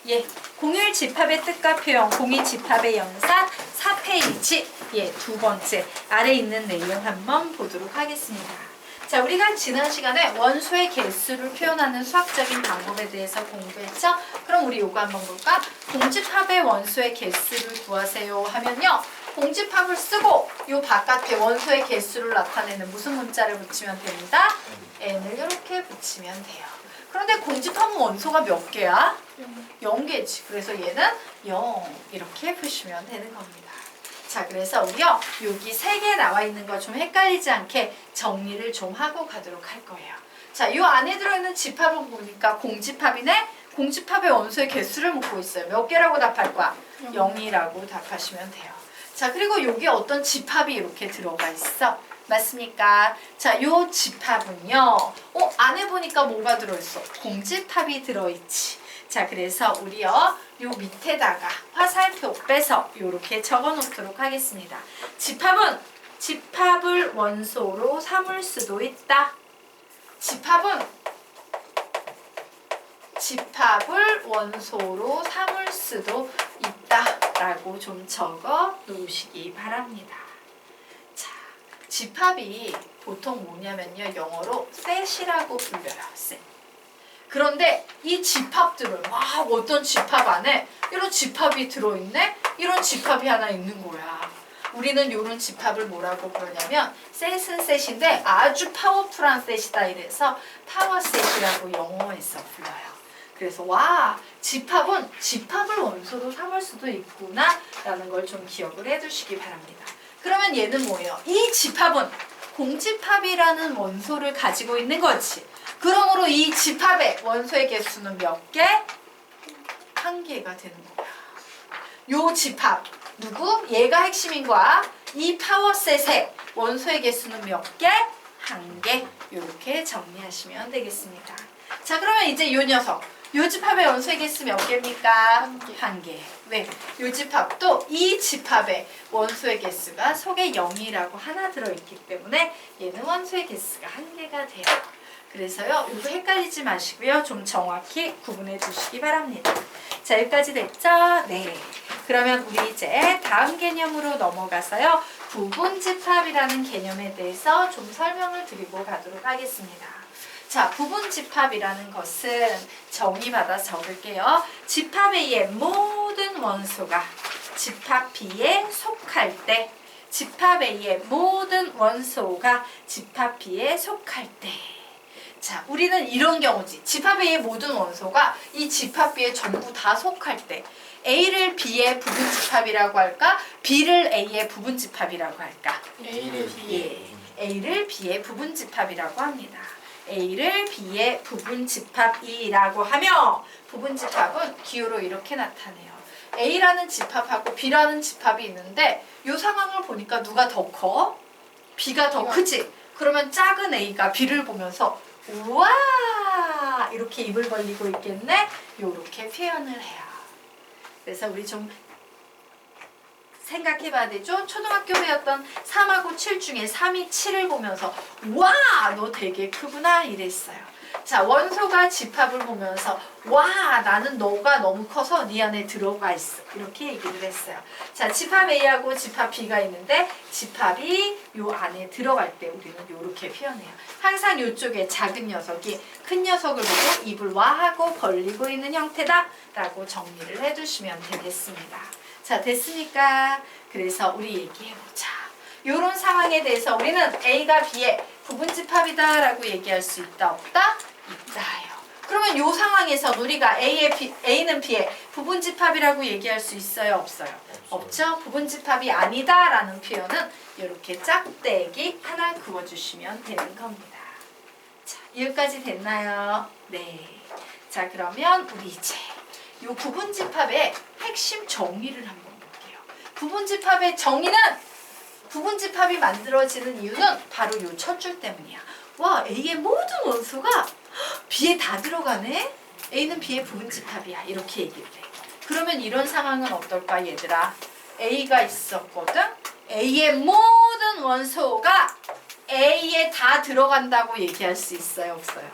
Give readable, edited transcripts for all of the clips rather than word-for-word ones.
예, 공일 집합의 뜻과 표현, 공일 집합의 연산 4페이지. 예, 두 번째 아래 있는 내용 한번 보도록 하겠습니다. 자, 우리가 지난 시간에 원소의 개수를 표현하는 수학적인 방법에 대해서 공부했죠? 그럼 우리 요거 한번 볼까? 공집합의 원소의 개수를 구하세요 하면요. 공집합을 쓰고 요 바깥에 원소의 개수를 나타내는 무슨 문자를 붙이면 됩니다? n을 이렇게 붙이면 돼요. 그런데 공집합은 원소가 몇 개야? 0개지. 그래서 얘는 0 이렇게 푸시면 되는 겁니다. 자, 그래서 우리요 여기 3개 나와 있는 거 좀 헷갈리지 않게 정리를 좀 하고 가도록 할 거예요. 자, 이 안에 들어있는 집합을 보니까 공집합이네? 공집합의 원소의 개수를 묻고 있어요. 몇 개라고 답할 거야? 0이라고 답하시면 돼요. 자, 그리고 여기 어떤 집합이 이렇게 들어가 있어. 맞습니까? 자, 요 집합은요. 안에 보니까 뭐가 들어있어? 공집합이 들어있지. 자, 그래서 우리요 요 밑에다가 화살표 빼서 요렇게 적어 놓도록 하겠습니다. 집합은 집합을 원소로 삼을 수도 있다. 집합을 원소로 삼을 수도 있다라고 좀 적어 놓으시기 바랍니다. 자, 집합이 보통 뭐냐면요, 영어로 set이라고 불려요. set. 그런데 이 집합들을 어떤 집합 안에 이런 집합이 들어있네? 이런 집합이 하나 있는 거야. 우리는 이런 집합을 뭐라고 부르냐면 셋은 셋인데 아주 파워풀한 셋이다 이래서 파워셋이라고 영어에서 불러요. 그래서 집합은 집합을 원소로 삼을 수도 있구나 라는 걸 좀 기억을 해두시기 바랍니다. 그러면 얘는 뭐예요? 이 집합은 공집합이라는 원소를 가지고 있는 거지. 그러므로 이 집합의 원소의 개수는 몇 개? 1개가 되는 거야. 요 집합 누구? 얘가 핵심인 거야. 이 파워셋의 원소의 개수는 몇 개? 1개. 이렇게 정리하시면 되겠습니다. 자, 그러면 이제 요 녀석 요 집합의 원소의 개수 몇 개입니까? 1개. 왜? 요 집합도 이 집합의 원소의 개수가 속에 0이라고 하나 들어있기 때문에 얘는 원소의 개수가 1개가 돼요. 그래서요, 이거 het갈리지 마시고요. 좀 정확히 구분해 주시기 바랍니다. 자, 여기까지 됐죠? 네. 그러면 우리 이제 다음 개념으로 넘어가서요. 부분집합이라는 개념에 대해서 좀 설명을 드리고 가도록 하겠습니다. 자, 부분집합이라는 것은 정의받아 적을게요. 집합 A의 모든 원소가 집합 B에 속할 때, 집합 A의 모든 원소가 집합 B에 속할 때. 자, 우리는 이런 경우지. 집합 A의 모든 원소가 이 집합 B에 전부 다 속할 때 A를 B의 부분집합이라고 할까? B를 A의 부분집합이라고 할까? A를 B의 A를 B의 부분집합이라고 합니다. A를 B의 부분집합이라고 하며 부분집합은 기호로 이렇게 나타내요. A라는 집합하고 B라는 집합이 있는데 이 상황을 보니까 누가 더 커? B가 더 크지? 그러면 작은 A가 B를 보면서 우와! 이렇게 입을 벌리고 있겠네? 요렇게 표현을 해요. 그래서 우리 좀 생각해봐야 되죠? 초등학교 배웠던 3하고 7 중에 3이 7을 보면서 와! 너 되게 크구나 이랬어요. 자, 원소가 집합을 보면서 와! 나는 너가 너무 커서 네 안에 들어가 있어. 이렇게 얘기를 했어요. 자, 집합 A하고 집합 B가 있는데 집합이 요 안에 들어갈 때 우리는 요렇게 표현해요. 항상 요쪽에 작은 녀석이 큰 녀석을 보고 입을 와 하고 벌리고 있는 형태다 라고 정리를 해주시면 되겠습니다. 자, 됐습니까? 그래서 우리 얘기해보자. 요런 상황에 대해서 우리는 A가 B의 부분집합이다 라고 얘기할 수 있다 없다? 있다요. 그러면 요 상황에서 우리가 A는 B의 부분집합이라고 얘기할 수 있어요 없어요? 없죠? 부분집합이 아니다 라는 표현은 이렇게 짝대기 하나 그어주시면 되는 겁니다. 자, 여기까지 됐나요? 네. 자, 그러면 우리 이제 요 부분집합의 핵심 정의를 한번 볼게요. 부분집합의 정의는 부분집합이 만들어지는 이유는 바로 요 첫 줄 때문이야. 와, A의 모든 원소가 B에 다 들어가네? A는 B의 부분집합이야. 이렇게 얘기를 해. 그러면 이런 상황은 어떨까 얘들아? A가 있었거든? A의 모든 원소가 A에 다 들어간다고 얘기할 수 있어요 없어요?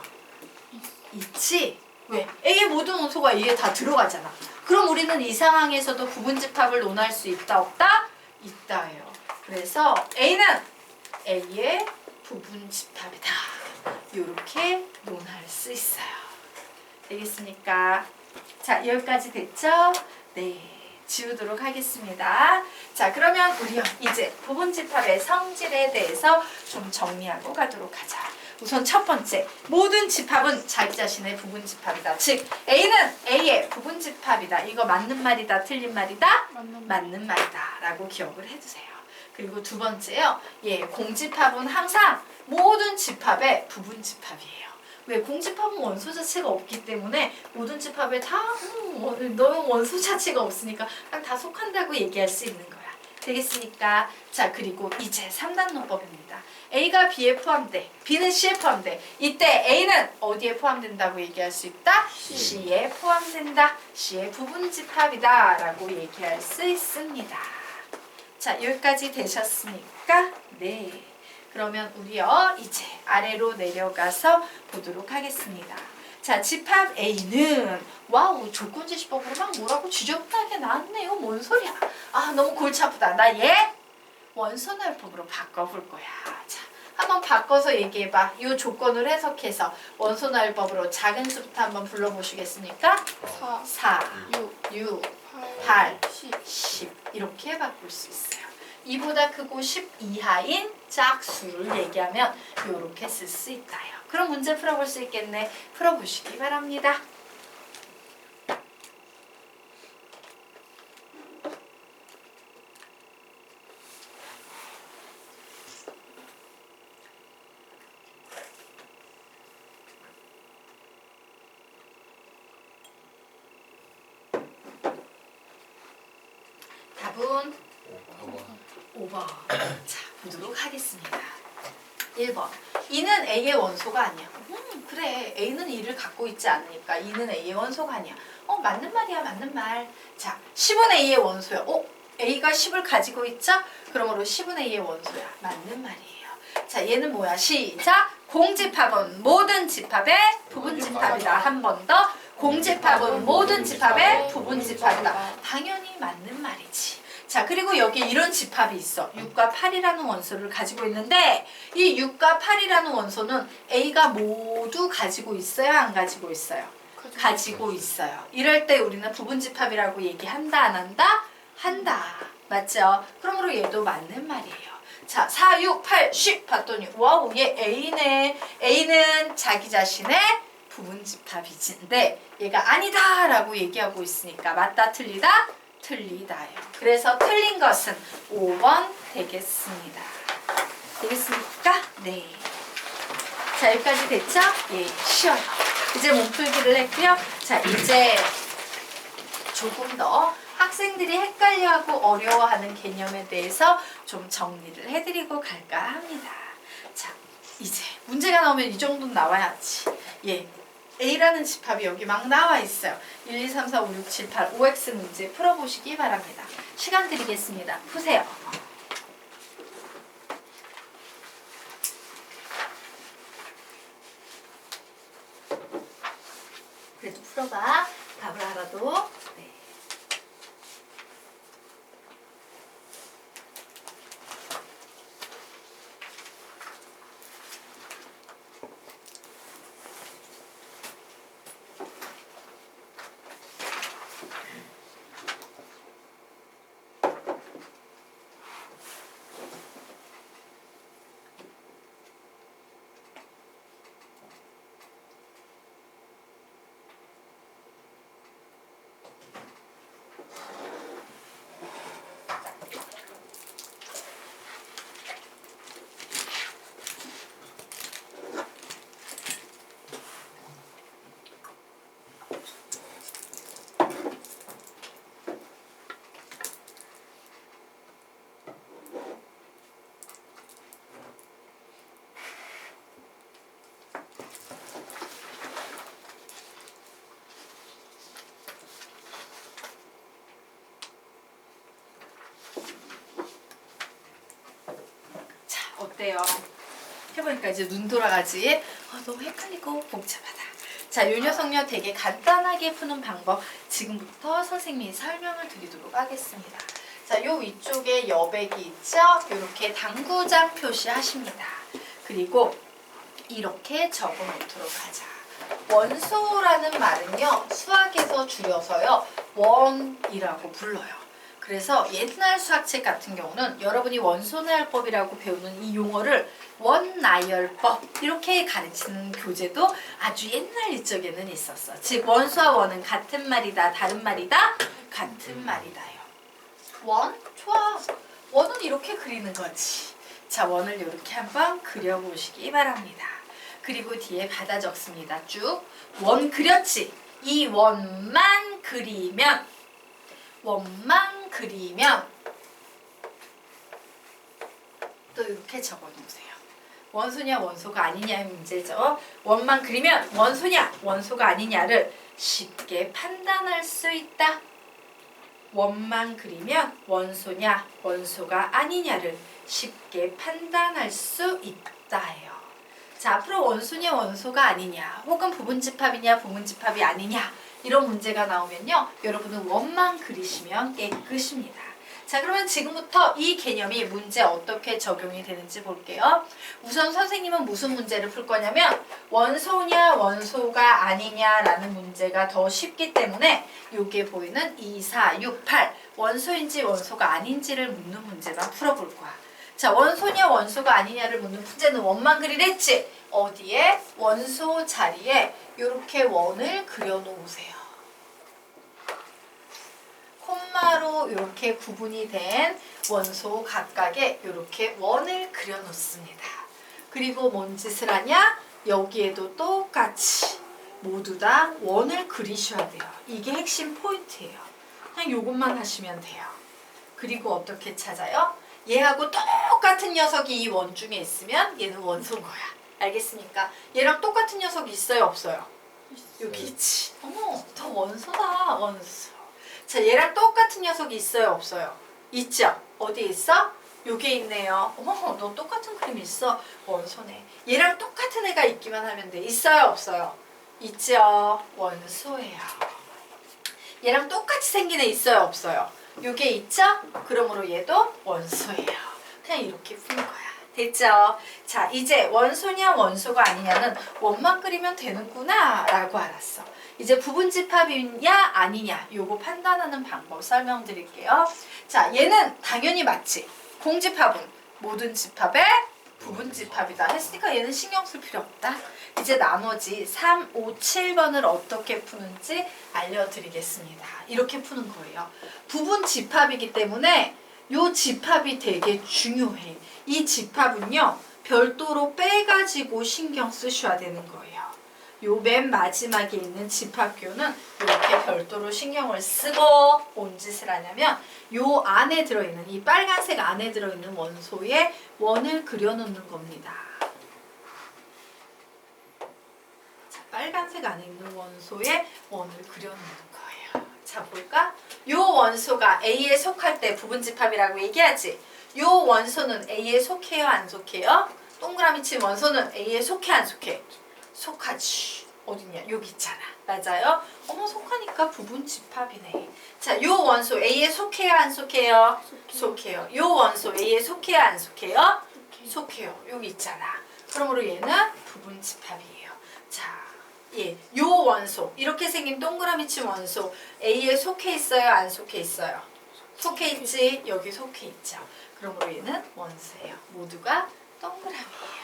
있지? 왜? A의 모든 원소가 A에 다 들어가잖아. 그럼 우리는 이 상황에서도 부분집합을 논할 수 있다 없다? 있다예요. 그래서 A는 A의 부분집합이다. 이렇게 논할 수 있어요. 되겠습니까? 자, 여기까지 됐죠? 네, 지우도록 하겠습니다. 자, 그러면 우리 이제 부분집합의 성질에 대해서 좀 정리하고 가도록 하자. 우선 첫 번째, 모든 집합은 자기 자신의 부분집합이다. 즉, A는 A의 부분집합이다. 이거 맞는 말이다, 틀린 말이다? 맞는 말이다 라고 기억을 해두세요. 그리고 두 번째요, 공집합은 항상 모든 집합의 부분집합이에요. 왜? 공집합은 원소 자체가 없기 때문에 모든 집합에 다 너는 원소 자체가 없으니까 그냥 다 속한다고 얘기할 수 있는 거야. 되겠습니까? 자, 그리고 이제 3단 논법입니다. A가 B에 포함돼, B는 C에 포함돼. 이때 A는 어디에 포함된다고 얘기할 수 있다? C에 포함된다. C의 부분집합이다 라고 얘기할 수 있습니다. 자, 여기까지 되셨습니까? 네. 그러면 우리요 이제 아래로 내려가서 보도록 하겠습니다. 자, 집합 A는 와우 조건제시법으로 막 뭐라고 지저분하게 나왔네요. 뭔 소리야? 아, 너무 골치 아프다. 나 얘 원소날법으로 바꿔볼 거야. 자, 한번 바꿔서 얘기해봐. 이 조건을 해석해서 원소날법으로 작은 수부터 한번 불러보시겠습니까? 4, 6, 8, 10 이렇게 바꿀 수 있어요. 2보다 크고 10 이하인 짝수를 얘기하면 이렇게 쓸 수 있다요. 그럼 문제 풀어볼 수 있겠네. 풀어보시기 바랍니다. 답은 5번. 자, 보도록 하겠습니다. 1번. 2는 A의 원소가 아니야. 그래. A는 2를 갖고 있지 않으니까 2는 A의 원소가 아니야. 맞는 말이야. 맞는 말. 자, 10은 A의 원소야. A가 10을 가지고 있죠? 그러므로 10은 A의 원소야. 맞는 말이에요. 자, 얘는 뭐야? 시작! 공집합은 모든 집합의 부분집합이다. 한 번 더. 공집합은 모든 집합의 부분집합이다. 당연히 맞는 말이지. 자, 그리고 여기에 이런 집합이 있어. 6과 8이라는 원소를 가지고 있는데 이 6과 8이라는 원소는 A가 모두 가지고 있어요? 안 가지고 있어요? 가지고 있어요. 이럴 때 우리는 부분집합이라고 얘기한다? 안 한다? 한다. 맞죠? 그러므로 얘도 맞는 말이에요. 자, 4, 6, 8, 10 봤더니 와우, 얘 A네. A는 자기 자신의 부분집합이지인데 얘가 아니다 라고 얘기하고 있으니까 맞다 틀리다? 틀리다예요. 그래서 틀린 것은 5번 되겠습니다. 되겠습니까? 네. 자, 여기까지 됐죠? 예, 쉬워요. 이제 몸풀기를 했고요. 자, 이제 조금 더 학생들이 헷갈려하고 어려워하는 개념에 대해서 좀 정리를 해드리고 갈까 합니다. 자, 이제 문제가 나오면 이 정도는 나와야지. 예. A라는 집합이 여기 막 나와 있어요. 1, 2, 3, 4, 5, 6, 7, 8 OX 문제 풀어보시기 바랍니다. 시간 드리겠습니다. 푸세요. 그래도 풀어봐. 답을 알아도. 네. 어때요? 해보니까 이제 눈 돌아가지? 너무 헷갈리고 복잡하다. 자, 요 녀석요 되게 간단하게 푸는 방법 지금부터 선생님이 설명을 드리도록 하겠습니다. 자, 요 위쪽에 여백이 있죠? 이렇게 당구장 표시하십니다. 그리고 이렇게 적어 놓도록 하자. 원소라는 말은요, 수학에서 줄여서요, 원이라고 불러요. 그래서 옛날 수학책 같은 경우는 여러분이 원소나열법이라고 배우는 이 용어를 원나열법 이렇게 가르치는 교재도 아주 옛날 이쪽에는 있었어. 즉 원소와 원은 같은 말이다, 다른 말이다, 같은 말이다요. 원? 좋아. 원은 이렇게 그리는 거지. 자, 원을 이렇게 한번 그려보시기 바랍니다. 그리고 뒤에 받아 적습니다. 쭉. 원 그렸지? 이 원만 그리면 또 이렇게 적어 놓으세요. 원소냐 원소가 아니냐의 문제죠. 원만 그리면 원소냐 원소가 아니냐를 쉽게 판단할 수 있다. 원만 그리면 원소냐 원소가 아니냐를 쉽게 판단할 수 있다예요. 자, 앞으로 원소냐 원소가 아니냐 혹은 부분집합이냐 부분집합이 아니냐 이런 문제가 나오면요, 여러분은 원만 그리시면 깨끗입니다. 자, 그러면 지금부터 이 개념이 문제에 어떻게 적용이 되는지 볼게요. 우선 선생님은 무슨 문제를 풀 거냐면 원소냐 원소가 아니냐라는 문제가 더 쉽기 때문에 여기에 보이는 2, 4, 6, 8 원소인지 원소가 아닌지를 묻는 문제만 풀어볼 거야. 자, 원소냐 원소가 아니냐를 묻는 문제는 원만 그리랬지? 어디에? 원소 자리에 이렇게 원을 그려놓으세요. 콤마로 이렇게 구분이 된 원소 각각에 이렇게 원을 그려놓습니다. 그리고 뭔 짓을 하냐? 여기에도 똑같이 모두 다 원을 그리셔야 돼요. 이게 핵심 포인트예요. 그냥 이것만 하시면 돼요. 그리고 어떻게 찾아요? 얘하고 똑같은 녀석이 이 원 중에 있으면 얘는 원소인 거야. 알겠습니까? 얘랑 똑같은 녀석이 있어요? 없어요? 여기 있지. 어머, 더 원소다. 원소. 자, 얘랑 똑같은 녀석이 있어요? 없어요? 있죠? 어디에 있어? 여기에 있네요. 어머, 너 똑같은 그림 있어? 원소네. 얘랑 똑같은 애가 있기만 하면 돼. 있어요? 없어요? 있죠? 원소예요. 얘랑 똑같이 생긴 애 있어요? 없어요? 요게 있죠? 그러므로 얘도 원소예요. 그냥 이렇게 푸는 거야. 됐죠? 자, 이제 원소냐 원소가 아니냐는 원만 그리면 되는구나 라고 알았어. 이제 부분집합이냐 아니냐 요거 판단하는 방법 설명드릴게요. 자, 얘는 당연히 맞지. 공집합은 모든 집합의 부분집합이다 했으니까 얘는 신경 쓸 필요 없다. 이제 나머지 3, 5, 7번을 어떻게 푸는지 알려드리겠습니다. 이렇게 푸는 거예요. 부분집합이기 때문에 요 집합이 되게 중요해. 이 집합은요, 별도로 빼가지고 신경 쓰셔야 되는 거예요. 요 맨 마지막에 있는 집합교는 이렇게 별도로 신경을 쓰고 뭔 짓을 하냐면 요 안에 들어있는 이 빨간색 안에 들어있는 원소에 원을 그려놓는 겁니다. 자, 빨간색 안에 있는 원소에 원을 그려놓는 거예요. 자, 볼까? 요 원소가 A에 속할 때 부분집합이라고 얘기하지. 요 원소는 A에 속해요? 안 속해요? 동그라미 친 원소는 A에 속해? 안 속해? 속하지. 어딨냐? 여기 있잖아. 맞아요? 어머, 속하니까 부분집합이네. 자, 요 원소 A에 속해요? 안 속해요? 속해요. 요 원소 A에 속해요? 안 속해요? 속해요. 여기 있잖아. 그러므로 얘는 부분집합이에요. 자, 예, 요 원소 이렇게 생긴 동그라미 친 원소 A에 속해 있어요? 안 속해 있어요? 속해 있지? 여기 속해 있죠. 그러므로 얘는 원소예요. 모두가 동그라미예요.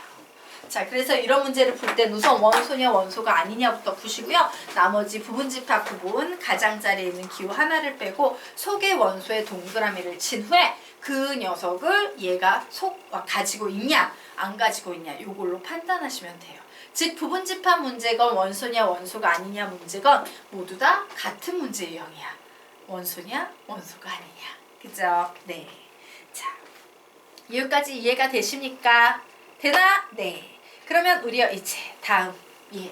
자, 그래서 이런 문제를 풀 땐 우선 원소냐 원소가 아니냐부터 푸시고요. 나머지 부분집합 부분 가장자리에 있는 기호 하나를 빼고 속의 원소에 동그라미를 친 후에 그 녀석을 얘가 가지고 있냐 안 가지고 있냐 요걸로 판단하시면 돼요. 즉 부분집합 문제건 원소냐 원소가 아니냐 문제건 모두 다 같은 문제 유형이야. 원소냐 원소가 아니냐. 그죠? 네. 자, 여기까지 이해가 되십니까? 되나? 네. 그러면 우리요 이제 다음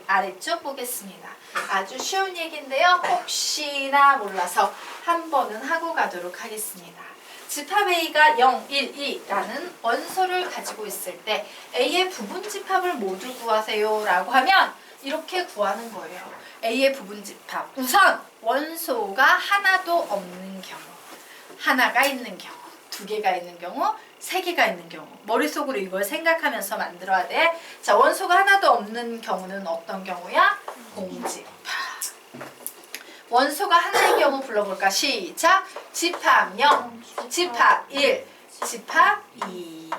아래쪽 보겠습니다. 아주 쉬운 얘기인데요. 혹시나 몰라서 한 번은 하고 가도록 하겠습니다. 집합 A가 0, 1, 2라는 원소를 가지고 있을 때 A의 부분집합을 모두 구하세요 라고 하면 이렇게 구하는 거예요. A의 부분집합. 우선 원소가 하나도 없는 경우, 하나가 있는 경우, 두 개가 있는 경우, 세 개가 있는 경우. 머릿속으로 이걸 생각하면서 만들어야 돼. 자, 원소가 하나도 없는 경우는 어떤 경우야? 공집합. 원소가 하나인 경우 불러볼까? 시작! 집합 0, 집합 1, 집합 2.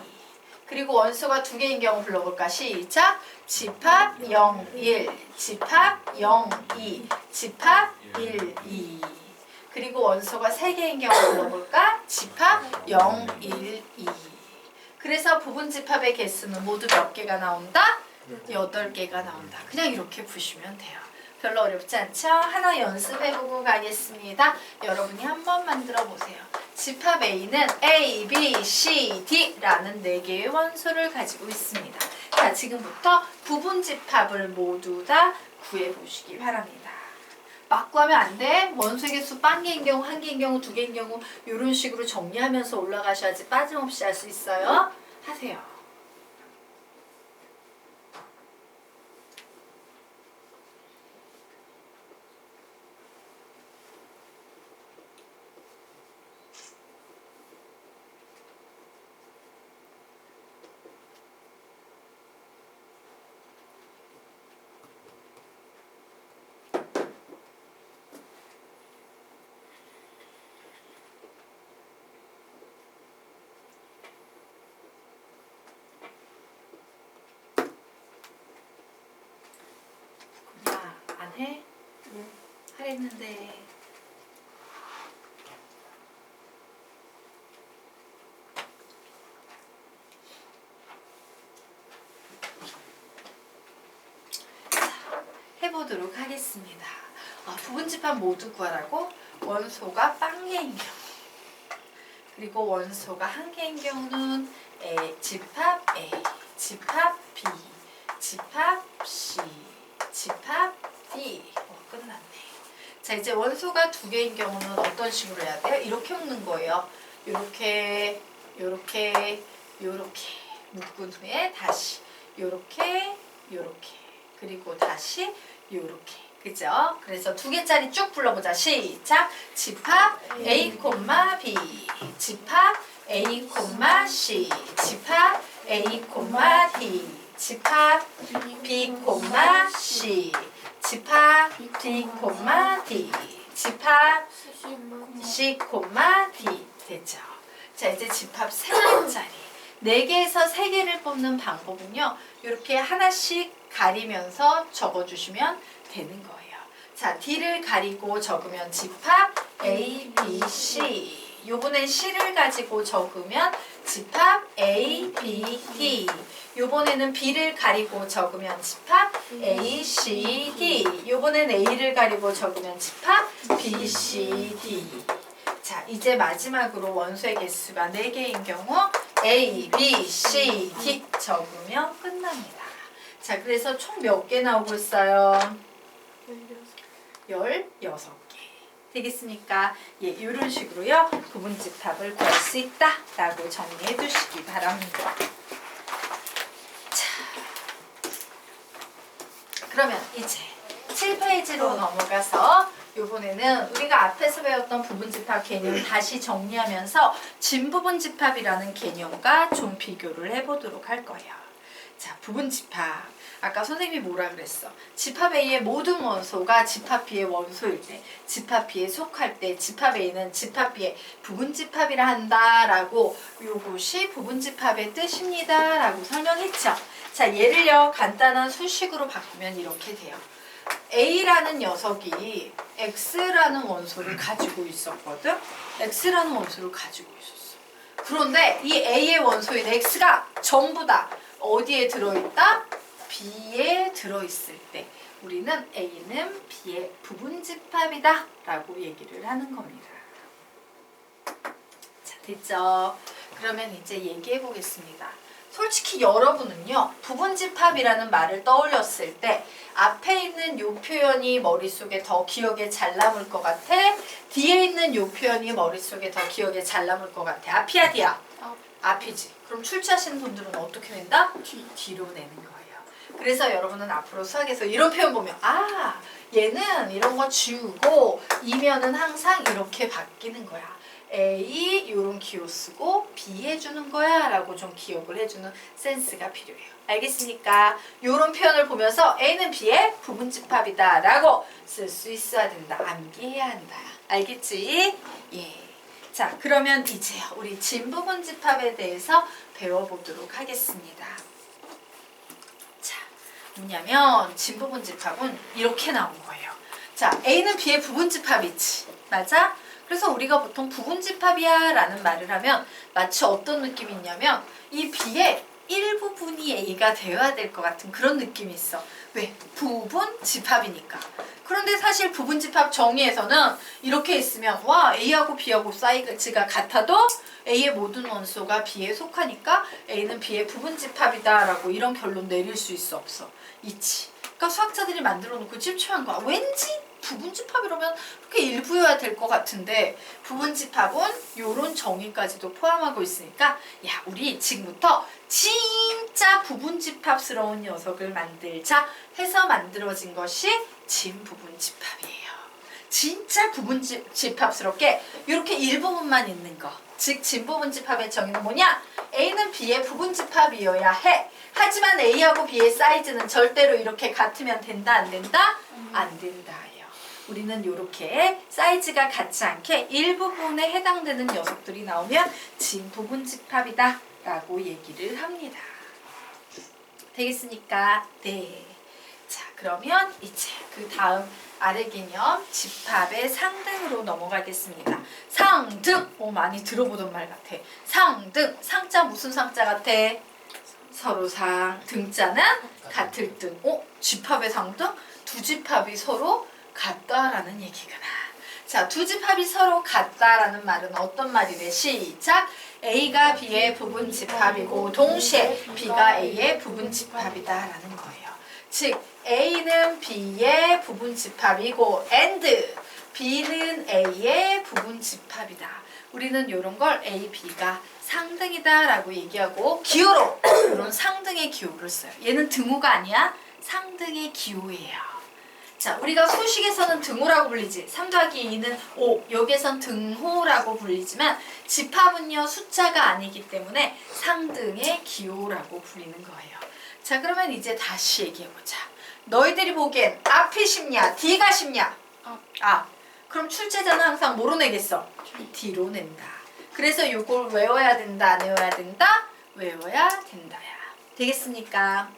그리고 원소가 두 개인 경우 불러볼까? 시작! 집합 0, 1, 집합 0, 2, 집합 1, 2. 그리고 원소가 세 개인 경우 불러볼까? 집합 0, 1, 2. 그래서 부분집합의 개수는 모두 몇 개가 나온다? 8개가 나온다. 그냥 이렇게 보시면 돼요. 별로 어렵지 않죠? 하나 연습해보고 가겠습니다. 여러분이 한번 만들어 보세요. 집합 A는 A, B, C, D라는 4개의 원소를 가지고 있습니다. 자, 지금부터 부분집합을 모두 다 구해보시기 바랍니다. 막 구하면 안 돼. 원소의 개수 0개인 경우, 1개인 경우, 2개인 경우 이런 식으로 정리하면서 올라가셔야지 빠짐없이 할 수 있어요. 하세요. 안 해? 응. 하랬는데. 자, 해보도록 하겠습니다. 부분집합 모두 구하라고? 원소가 0개인 경우, 그리고 원소가 1개인 경우는 집합 A, 집합 B, 집합 C, 집합 D. 끝났네. 자, 이제 원소가 2개인 경우는 어떤 식으로 해야 돼요? 이렇게 묶는 거예요. 요렇게, 요렇게, 요렇게 묶은 후에 다시 요렇게, 요렇게, 그리고 다시 요렇게. 그죠? 그래서 2개짜리 쭉 불러보자. 시작! 집합 A, B, 집합 A, C, 집합 A, D, 집합 B, C, 집합 D, D, 집합 C, D. 됐죠? 자, 이제 집합 3개짜리 4개에서 3개를 뽑는 방법은요, 이렇게 하나씩 가리면서 적어주시면 되는 거예요. 자, D를 가리고 적으면 집합 A, B, C. 요번엔 C를 가지고 적으면 집합 A, B, D. 요번에는 B를 가리고 적으면 집합 A, C, D. 요번엔 A를 가리고 적으면 집합 B, C, D. 자, 이제 마지막으로 원소의 개수가 4개인 경우 A, B, C, D 적으면 끝납니다. 자, 그래서 총 몇 개 나오고 있어요? 16개. 되겠습니까? 예, 이런 식으로요, 부분집합을 구할 수 있다라고 정리해 주시기 바랍니다. 자, 그러면 이제 7페이지로 넘어가서 이번에는 우리가 앞에서 배웠던 부분집합 개념 다시 정리하면서 진부분집합이라는 개념과 좀 비교를 해보도록 할 거예요. 자, 부분집합. 아까 선생님이 뭐라 그랬어? 집합 A의 모든 원소가 집합 B의 원소일 때, 집합 B에 속할 때 집합 A는 집합 B의 부분집합이라 한다라고, 요것이 부분집합의 뜻입니다 라고 설명했죠. 자, 얘를요 간단한 수식으로 바꾸면 이렇게 돼요. A라는 녀석이 X라는 원소를 가지고 있었거든. X라는 원소를 가지고 있었어. 그런데 이 A의 원소인 X가 전부 다 어디에 들어있다? B에 들어있을 때 우리는 A는 B의 부분집합이다 라고 얘기를 하는 겁니다. 자, 됐죠? 그러면 이제 얘기해 보겠습니다. 솔직히 여러분은요, 부분집합이라는 말을 떠올렸을 때 앞에 있는 요 표현이 머릿속에 더 기억에 잘 남을 것 같아? 뒤에 있는 요 표현이 머릿속에 더 기억에 잘 남을 것 같아? 앞이야, 뒤야? 앞이지. 그럼 출제하시는 분들은 어떻게 낸다? 뒤로 내는 거예요. 그래서 여러분은 앞으로 수학에서 이런 표현 보면 아 얘는 이런 거 지우고 이면은 항상 이렇게 바뀌는 거야. A 요런 기호 쓰고 B 해주는 거야 라고 좀 기억을 해주는 센스가 필요해요. 알겠습니까? 요런 표현을 보면서 A는 B의 부분집합이다 라고 쓸 수 있어야 된다. 암기해야 한다. 알겠지? 예. 자, 그러면 이제 우리 진부분집합에 대해서 배워보도록 하겠습니다. 자, 뭐냐면 진부분집합은 이렇게 나온 거예요. 자, A는 B의 부분집합이지. 맞아? 그래서 우리가 보통 부분집합이야 라는 말을 하면 마치 어떤 느낌이 있냐면 이 B의 일부분이 A가 되어야 될 것 같은 그런 느낌이 있어. 왜? 부분집합이니까. 그런데 사실 부분집합 정의에서는 이렇게 있으면 와 A하고 B하고 사이즈가 같아도 A의 모든 원소가 B에 속하니까 A는 B의 부분집합이다 라고 이런 결론 내릴 수 있어 없어? 있지. 그러니까 수학자들이 만들어 놓고 찝찝한 거야. 왠지 부분집합이라면 그렇게 일부여야 될 것 같은데 부분집합은 이런 정의까지도 포함하고 있으니까 야 우리 지금부터 진짜 부분집합스러운 녀석을 만들자 해서 만들어진 것이 진부분집합이에요. 진짜 부분집합스럽게 이렇게 일부분만 있는 거. 즉 진부분집합의 정의는 뭐냐? A는 B의 부분집합이어야 해. 하지만 A하고 B의 사이즈는 절대로 이렇게 같으면 된다 안 된다? 안 된다예요. 우리는 이렇게 사이즈가 같지 않게 일부분에 해당되는 녀석들이 나오면 진부분집합이다 라고 얘기를 합니다. 되겠습니까? 네. 자, 그러면 이제 그 다음 아래 개념 집합의 상등으로 넘어가겠습니다. 상등! 많이 들어보던 말 같아. 상등! 상자 무슨 상자 같아? 서로 상. 등자는 같을 등. 집합의 상등? 두 집합이 서로 같다라는 얘기구나. 자, 두 집합이 서로 같다라는 말은 어떤 말이래? 시작! A가 B의 부분집합이고 동시에 B가 A의 부분집합이다라는 거예요. 즉 A는 B의 부분집합이고 and B는 A의 부분집합이다. 우리는 이런 걸 A, B가 상등이다 라고 얘기하고 기호로 이런 상등의 기호를 써요. 얘는 등호가 아니야. 상등의 기호예요. 자, 우리가 수식에서는 등호라고 불리지. 3 더하기 2는 5. 여기에선 등호라고 불리지만 집합은요 숫자가 아니기 때문에 상등의 기호라고 불리는 거예요. 자, 그러면 이제 다시 얘기해보자. 너희들이 보기엔 앞이 쉽냐 D가 쉽냐? 그럼 출제자는 항상 뭐로 내겠어? D로 낸다. 그래서 이걸 외워야 된다 안 외워야 된다? 외워야 된다야. 되겠습니까?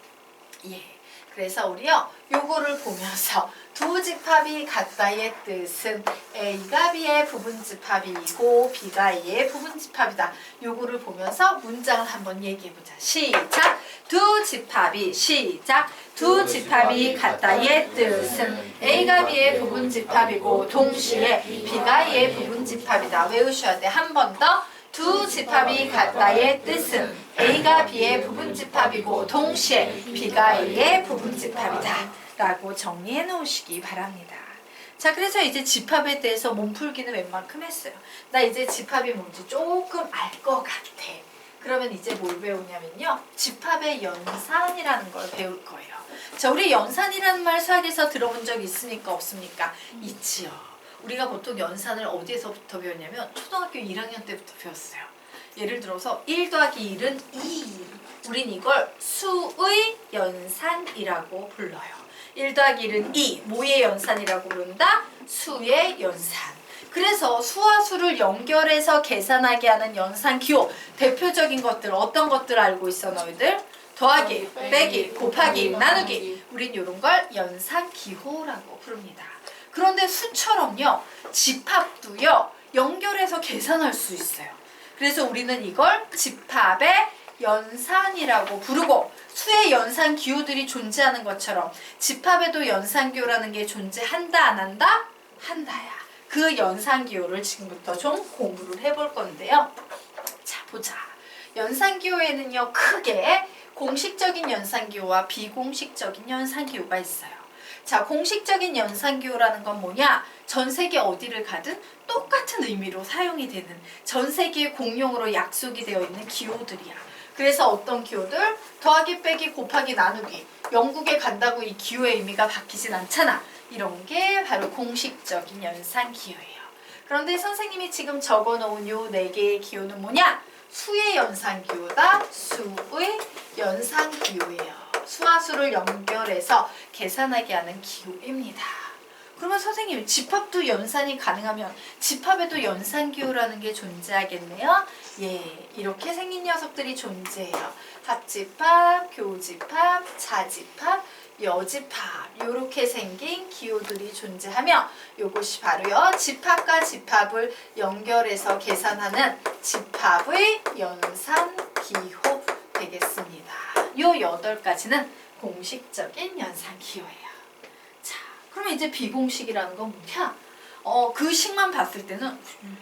예. 그래서 우리요 요거를 보면서 두 집합이 같다의 뜻은 A가 B의 부분집합이고 B가 A의 부분집합이다. 요거를 보면서 문장을 한번 얘기해보자. 시작! 두 집합이 시작! 두 집합이 같다의 뜻은 A가 B의 부분집합이고 동시에 B가 A의 부분집합이다. 외우셔야 돼. 한 번 더. 두 집합이 같다의 뜻은 A가 B의 부분집합이고 동시에 B가 A의 부분집합이다 라고 정리해 놓으시기 바랍니다. 자, 그래서 이제 집합에 대해서 몸풀기는 웬만큼 했어요. 나 이제 집합이 뭔지 조금 알 것 같아. 그러면 이제 뭘 배우냐면요 집합의 연산이라는 걸 배울 거예요. 자, 우리 연산이라는 말 수학에서 들어본 적 있습니까? 없습니까? 있지요. 우리가 보통 연산을 어디에서부터 배웠냐면 초등학교 1학년 때부터 배웠어요. 예를 들어서 1 더하기 1은 2. 우린 이걸 수의 연산이라고 불러요. 1 더하기 1은 2. 뭐의 연산이라고 부른다? 수의 연산. 그래서 수와 수를 연결해서 계산하게 하는 연산기호. 대표적인 것들 어떤 것들 알고 있어 너희들? 더하기, 빼기, 곱하기, 나누기. 우린 이런 걸 연산기호라고 부릅니다. 그런데 수처럼요 집합도요 연결해서 계산할 수 있어요. 그래서 우리는 이걸 집합의 연산이라고 부르고 수의 연산 기호들이 존재하는 것처럼 집합에도 연산 기호라는 게 존재한다 안 한다? 한다야. 그 연산 기호를 지금부터 좀 공부를 해볼 건데요. 자, 보자. 연산 기호에는요 크게 공식적인 연산 기호와 비공식적인 연산 기호가 있어요. 자, 공식적인 연산기호라는 건 뭐냐? 전 세계 어디를 가든 똑같은 의미로 사용이 되는 전 세계에 공용으로 약속이 되어 있는 기호들이야. 그래서 어떤 기호들? 더하기, 빼기, 곱하기, 나누기. 영국에 간다고 이 기호의 의미가 바뀌진 않잖아. 이런 게 바로 공식적인 연산 기호예요. 그런데 선생님이 지금 적어놓은 요 4개의 기호는 뭐냐? 수의 연산 기호다. 수의 연산 기호예요. 수와 수를 연결해서 계산하게 하는 기호입니다. 그러면 선생님 집합도 연산이 가능하면 집합에도 연산기호라는 게 존재하겠네요. 예, 이렇게 생긴 녀석들이 존재해요. 합집합, 교집합, 자집합, 여집합 이렇게 생긴 기호들이 존재하며 이것이 바로요 집합과 집합을 연결해서 계산하는 집합의 연산기호 되겠습니다. 요 8가지는 공식적인 연산기호예요. 그러면 이제 비공식이라는 건 뭐냐? 그 식만 봤을 때는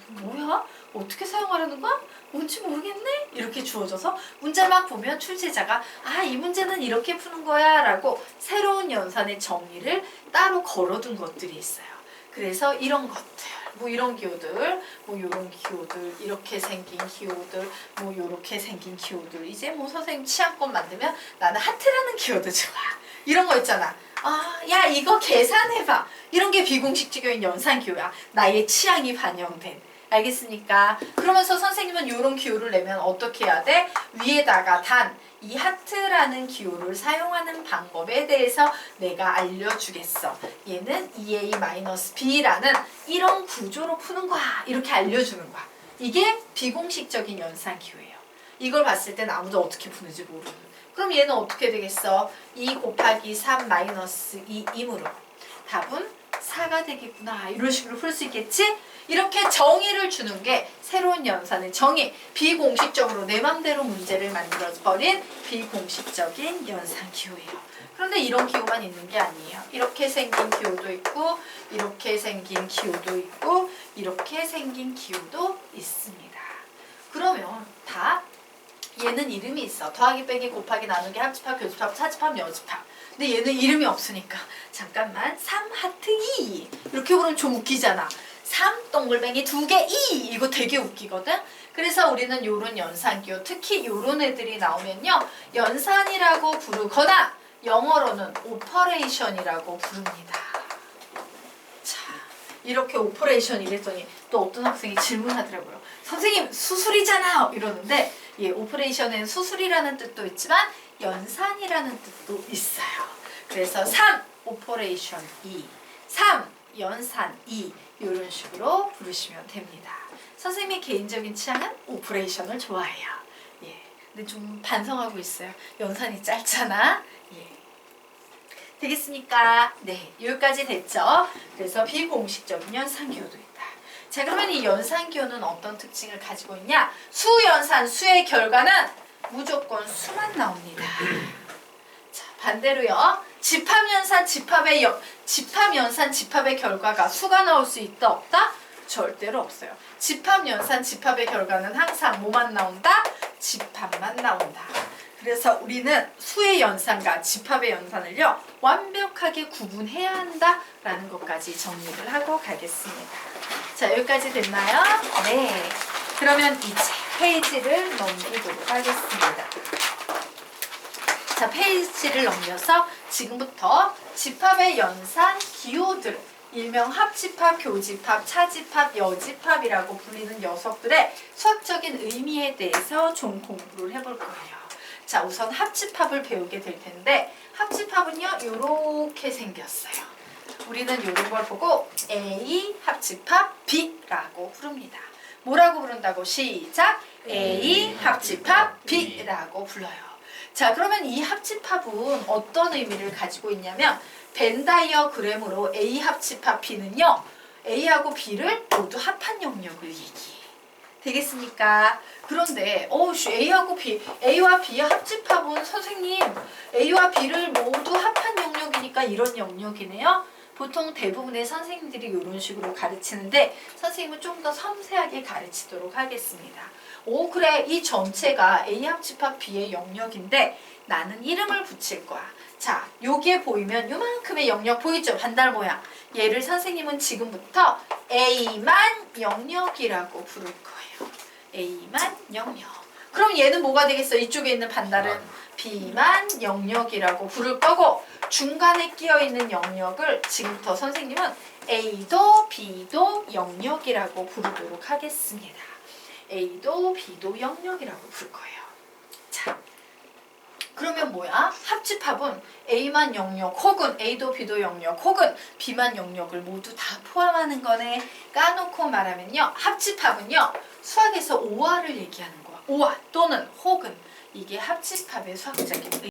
뭐야? 어떻게 사용하려는 거야? 뭔지 모르겠네? 이렇게 주어져서 문제만 보면 출제자가 이 문제는 이렇게 푸는 거야 라고 새로운 연산의 정의를 따로 걸어둔 것들이 있어요. 그래서 이런 것들, 뭐 이런 기호들, 뭐 요런 기호들, 이렇게 생긴 기호들, 뭐 요렇게 생긴 기호들 이제 뭐 선생님 취향껏 만들면 나는 하트라는 기호도 좋아. 이런 거 있잖아. 야 이거 계산해봐. 이런 게 비공식적인 연산기호야. 나의 취향이 반영된. 알겠습니까? 그러면서 선생님은 이런 기호를 내면 어떻게 해야 돼? 위에다가 단, 이 하트라는 기호를 사용하는 방법에 대해서 내가 알려주겠어. 얘는 2a-b라는 이런 구조로 푸는 거야. 이렇게 알려주는 거야. 이게 비공식적인 연산기호예요. 이걸 봤을 땐 아무도 어떻게 푸는지 모르는. 그럼 얘는 어떻게 되겠어? 2 곱하기 3 마이너스 2이므로 답은 4가 되겠구나. 이런 식으로 풀 수 있겠지? 이렇게 정의를 주는 게 새로운 연산의 정의. 비공식적으로 내 맘대로 문제를 만들어버린 비공식적인 연산 기호예요. 그런데 이런 기호만 있는 게 아니에요. 이렇게 생긴 기호도 있고 이렇게 생긴 기호도 있고 이렇게 생긴 기호도 있습니다. 그러면 다 얘는 이름이 있어. 더하기, 빼기, 곱하기, 나누기, 합집합, 교집합, 차집합, 여집합. 근데 얘는 이름이 없으니까 잠깐만 3 하트 2 이렇게 부르면 좀 웃기잖아. 3 동글뱅이 2개 2 이거 되게 웃기거든. 그래서 우리는 요런 연산기호 특히 요런 애들이 나오면요 연산이라고 부르거나 영어로는 오퍼레이션이라고 부릅니다. 자 이렇게 오퍼레이션 이랬더니 또 어떤 학생이 질문하더라고요. 선생님 수술이잖아요 이러는데 예, 오퍼레이션에는 수술이라는 뜻도 있지만 연산이라는 뜻도 있어요. 그래서 3 오퍼레이션 2, 3 연산 2 이런 식으로 부르시면 됩니다. 선생님의 개인적인 취향은 오퍼레이션을 좋아해요. 예, 근데 좀 반성하고 있어요. 연산이 짧잖아. 예. 되겠습니까? 네, 여기까지 됐죠? 그래서 비공식적인 연산기호도 있다. 자, 그러면 이 연산기호는 어떤 특징을 가지고 있냐? 수연산, 수의 결과는 무조건 수만 나옵니다. 자, 반대로요. 집합연산, 집합연산, 집합의 결과가 수가 나올 수 있다, 없다? 절대로 없어요. 집합연산, 집합의 결과는 항상 뭐만 나온다? 집합만 나온다. 그래서 우리는 수의 연산과 집합의 연산을요 완벽하게 구분해야 한다라는 것까지 정리를 하고 가겠습니다. 자, 여기까지 됐나요? 네. 그러면 이제 페이지를 넘기도록 하겠습니다. 자, 페이지를 넘겨서 지금부터 집합의 연산 기호들, 일명 합집합, 교집합, 차집합, 여집합이라고 불리는 녀석들의 수학적인 의미에 대해서 좀 공부를 해볼 거예요. 자, 우선 합집합을 배우게 될 텐데 합집합은요 이렇게 생겼어요. 우리는 이런 걸 보고 A 합집합 B라고 부릅니다. 뭐라고 부른다고? 시작! A 합집합 B라고 불러요. 자, 그러면 이 합집합은 어떤 의미를 가지고 있냐면 벤 다이어그램으로 A 합집합 B는요 A하고 B를 모두 합한 영역을 얘기해. 되겠습니까? 그런데 A하고 B, A와 B의 합집합은 선생님 A와 B를 모두 합한 영역이니까 이런 영역이네요. 보통 대부분의 선생님들이 이런 식으로 가르치는데 선생님은 좀 더 섬세하게 가르치도록 하겠습니다. 그래, 이 전체가 A 합집합 B의 영역인데 나는 이름을 붙일 거야. 자, 여기에 보이면 요만큼의 영역 보이죠? 반달 모양. 얘를 선생님은 지금부터 A만 영역이라고 부를 거예요. A만 영역. 그럼 얘는 뭐가 되겠어? 이쪽에 있는 반달은 비만 영역이라고 부를 거고 중간에 끼어 있는 영역을 지금부터 선생님은 A도 B도 영역이라고 부르도록 하겠습니다. A도 B도 영역이라고 부를 거예요. 자, 그러면 뭐야? 합집합은 A만 영역 혹은 A도 B도 영역 혹은 B만 영역을 모두 다 포함하는 거네. 까놓고 말하면요. 합집합은요. 수학에서 오화를 얘기하는 거야. 오화 또는 혹은 이게 합집합의 수학적인